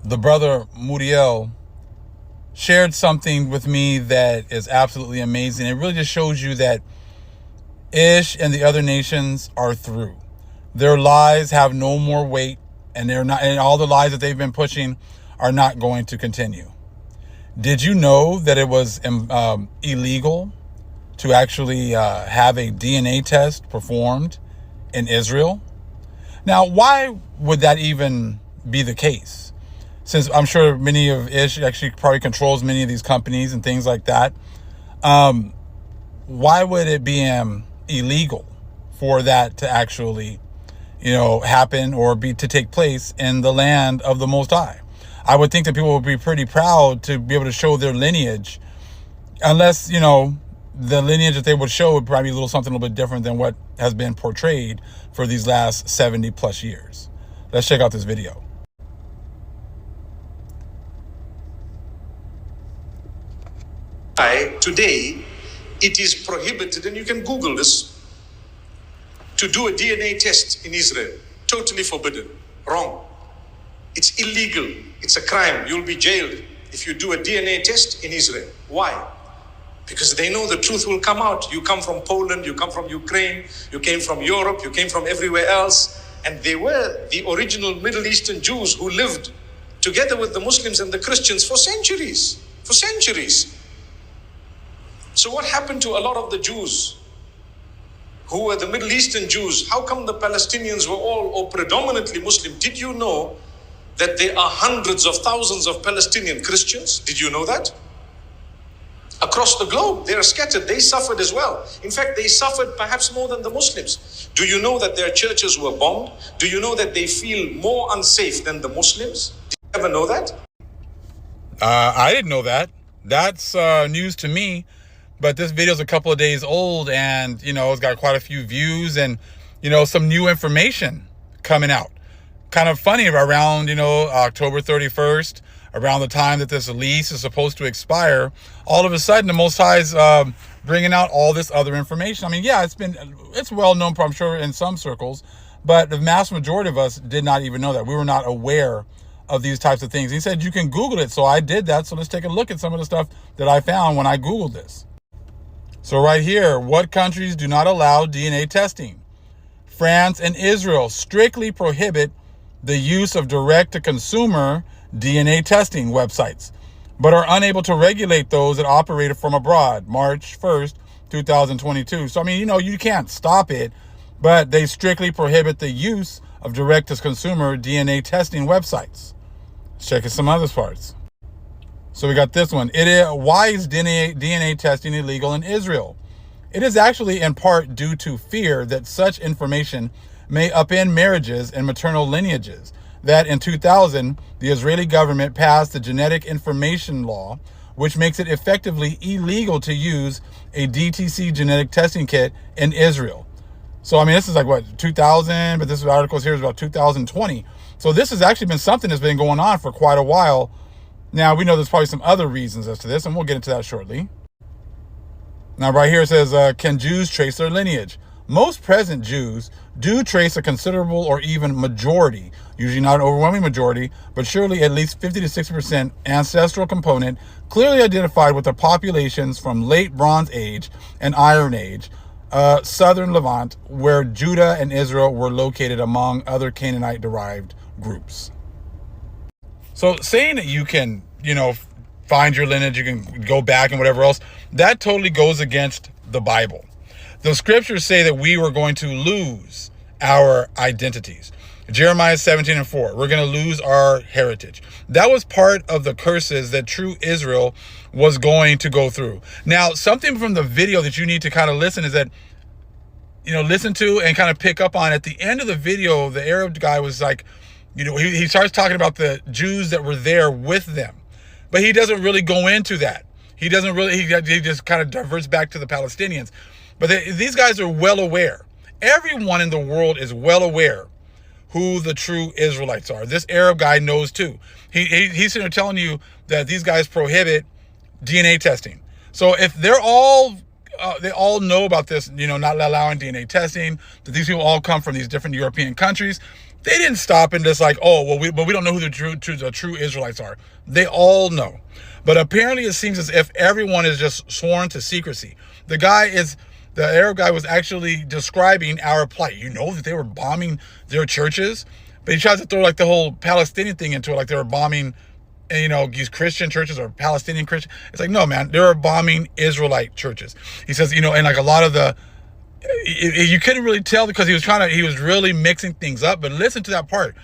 the brother Muriel shared something with me that is absolutely amazing. It really just shows you that Ish and the other nations are through. Their lies have no more weight, and they're not, and all the lies that they've been pushing are not going to continue. Did you know that it was illegal to actually have a DNA test performed in Israel? Now, why would that even be the case? Since I'm sure many of Ish actually probably controls many of these companies and things like that. Why would it be illegal for that to actually, happen or be to take place in the land of the Most High? I would think that people would be pretty proud to be able to show their lineage, unless, the lineage that they would show would probably be something a little bit different than what has been portrayed for these last 70 plus years. Let's check out this video. Today, it is prohibited, and you can Google this, to do a DNA test in Israel. Totally forbidden. Wrong. It's illegal. It's a crime. You'll be jailed if you do a DNA test in Israel. Why? Because they know the truth will come out. You come from Poland, you come from Ukraine, you came from Europe, you came from everywhere else. And they were the original Middle Eastern Jews who lived together with the Muslims and the Christians for centuries. For centuries. So what happened to a lot of the Jews who were the Middle Eastern Jews? How come the Palestinians were all or predominantly Muslim? Did you know that there are hundreds of thousands of Palestinian Christians? Did you know that? Across the globe, they are scattered. They suffered as well. In fact, they suffered perhaps more than the Muslims. Do you know that their churches were bombed? Do you know that they feel more unsafe than the Muslims? Did you ever know that? I didn't know that. That's news to me. But this video is a couple of days old, and, it's got quite a few views and, some new information coming out. Kind of funny, around, October 31st, around the time that this lease is supposed to expire, all of a sudden the Most High is bringing out all this other information. I mean, yeah, it's well known, I'm sure, in some circles, but the vast majority of us did not even know that. We were not aware of these types of things. He said you can Google it, so I did that. So let's take a look at some of the stuff that I found when I Googled this. So right here, what countries do not allow DNA testing? France and Israel strictly prohibit the use of direct-to-consumer DNA testing websites, but are unable to regulate those that operate from abroad. March 1st, 2022. So, I mean, you can't stop it, but they strictly prohibit the use of direct-to-consumer DNA testing websites. Let's check out some other parts. So we got this one. Why is DNA testing illegal in Israel? It is actually in part due to fear that such information may upend marriages and maternal lineages. That in 2000, the Israeli government passed the Genetic Information Law, which makes it effectively illegal to use a DTC genetic testing kit in Israel. So, I mean, this is like, 2000, but this article here is about 2020. So this has actually been something that's been going on for quite a while. Now, we know there's probably some other reasons as to this, and we'll get into that shortly. Now, right here it says, can Jews trace their lineage? Most present Jews do trace a considerable or even majority, usually not an overwhelming majority, but surely at least 50 to 60% ancestral component clearly identified with the populations from late Bronze Age and Iron Age, southern Levant, where Judah and Israel were located among other Canaanite-derived groups. So saying that you can, find your lineage, you can go back and whatever else, that totally goes against the Bible. The scriptures say that we were going to lose our identities. Jeremiah 17:4, we're going to lose our heritage. That was part of the curses that true Israel was going to go through. Now, something from the video that you need to kind of listen is that, listen to and kind of pick up on. At the end of the video, the Arab guy was like, he starts talking about the Jews that were there with them. But he doesn't really go into that. He doesn't really, he just kind of diverts back to the Palestinians. But these guys are well aware. Everyone in the world is well aware who the true Israelites are. This Arab guy knows too. He's sitting there telling you that these guys prohibit DNA testing. So if they're all, they all know about this, not allowing DNA testing, that these people all come from these different European countries, They didn't stop and just like, oh, well, but we don't know who the true Israelites are. They all know. But apparently it seems as if everyone is just sworn to secrecy. The Arab guy was actually describing our plight. You know that they were bombing their churches, but he tries to throw like the whole Palestinian thing into it, like they were bombing, these Christian churches or Palestinian Christian. It's like, no, man, they were bombing Israelite churches. He says, and like a lot of you couldn't really tell because he was really mixing things up. But listen to that part.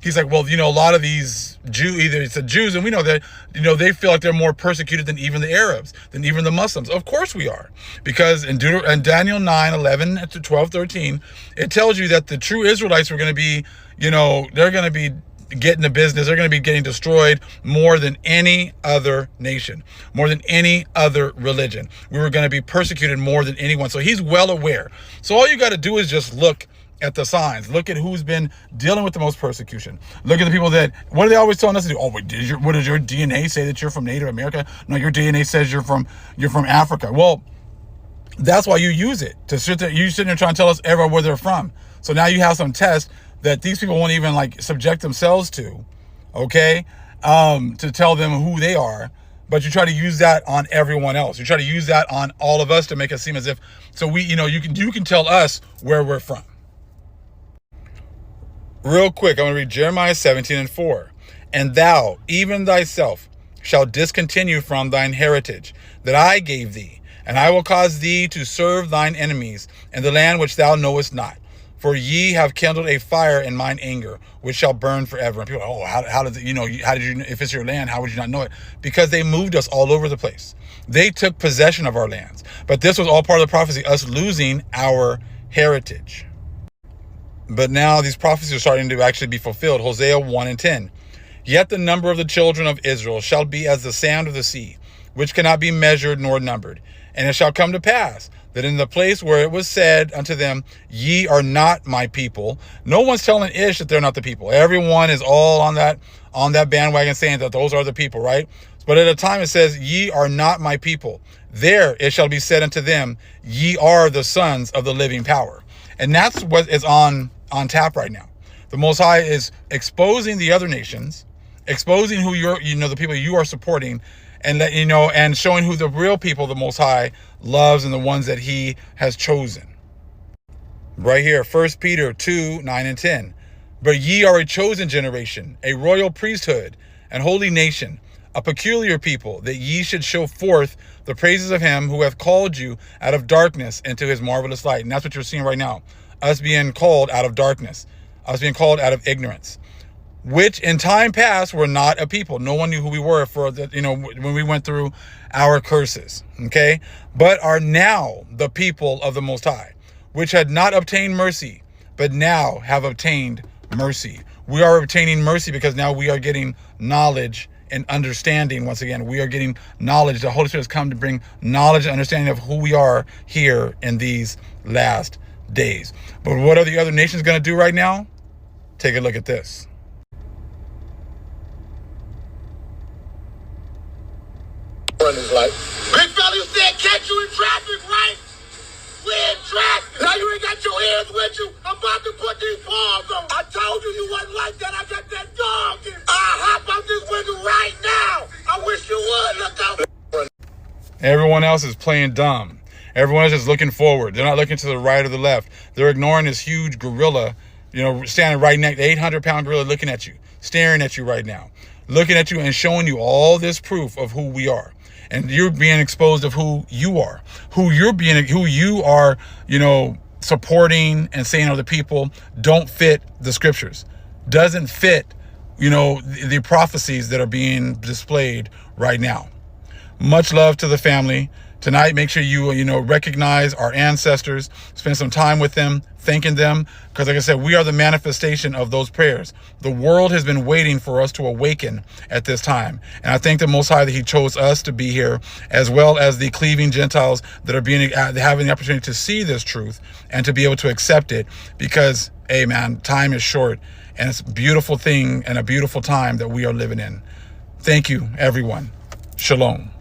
He's like, well, a lot of these it's the Jews, and we know that, they feel like they're more persecuted than even the Arabs, than even the Muslims. Of course we are. Because in Daniel 9, 11 to 12, 13, it tells you that the true Israelites were going to be, they're going to be getting the business. They're going to be getting destroyed more than any other nation, more than any other religion. We were going to be persecuted more than anyone. So he's well aware. So all you got to do is just look at the signs. Look at who's been dealing with the most persecution. Look at the people what are they always telling us to do? Oh, what does your DNA say that you're from Native America? No, your DNA says you're from Africa. Well, that's why you use it. You sitting there trying to tell us everywhere where they're from. So now you have some tests that these people won't even like subject themselves to, okay? To tell them who they are. But you try to use that on everyone else. You try to use that on all of us to make us seem as if, so you can tell us where we're from. Real quick, I'm going to read Jeremiah 17:4. And thou, even thyself, shalt discontinue from thine heritage that I gave thee, and I will cause thee to serve thine enemies in the land which thou knowest not. For ye have kindled a fire in mine anger, which shall burn forever. And people are, oh, how did you, if it's your land, how would you not know it? Because they moved us all over the place. They took possession of our lands. But this was all part of the prophecy, us losing our heritage. But now these prophecies are starting to actually be fulfilled. Hosea 1:10. Yet the number of the children of Israel shall be as the sand of the sea, which cannot be measured nor numbered. And it shall come to pass that in the place where it was said unto them, ye are not my people. No one's telling Ish that they're not the people. Everyone is all on that bandwagon saying that those are the people, right? But at a time it says, ye are not my people. There it shall be said unto them, ye are the sons of the living power. And that's what is on tap right now. The Most High is exposing the other nations, exposing who the people you are supporting, and and showing who the real people the Most High loves and the ones that he has chosen. Right here, 1 Peter 2, 9 and 10. But ye are a chosen generation, a royal priesthood, an holy nation, a peculiar people, that ye should show forth the praises of him who hath called you out of darkness into his marvelous light. And that's what you're seeing right now. Us being called out of darkness. Us being called out of ignorance. Which in time past were not a people. No one knew who we were when we went through our curses. Okay? But are now the people of the Most High, which had not obtained mercy, but now have obtained mercy. We are obtaining mercy because now we are getting knowledge and understanding. Once again, we are getting knowledge. The Holy Spirit has come to bring knowledge and understanding of who we are here in these last days. But what are the other nations going to do right now? Take a look at this. Like, big fella, you said catch you in traffic, right? We in traffic. Now you ain't got your ears with you. I'm about to put these paws on. I told you you wasn't like that. I got that dog in. I'll hop out this window right now. I wish you would. Look out. Everyone else is playing dumb. Everyone is just looking forward. They're not looking to the right or the left. They're ignoring this huge gorilla, standing right next, 800-pound gorilla looking at you, staring at you right now, looking at you and showing you all this proof of who we are. And you're being exposed of who you are, who you are, supporting and saying other people don't fit the scriptures, doesn't fit, the prophecies that are being displayed right now. Much love to the family. Tonight, make sure you, recognize our ancestors, spend some time with them, thanking them, because like I said, we are the manifestation of those prayers. The world has been waiting for us to awaken at this time. And I thank the Most High that he chose us to be here, as well as the cleaving Gentiles that are having the opportunity to see this truth and to be able to accept it, because, hey man, time is short and it's a beautiful thing and a beautiful time that we are living in. Thank you, everyone. Shalom.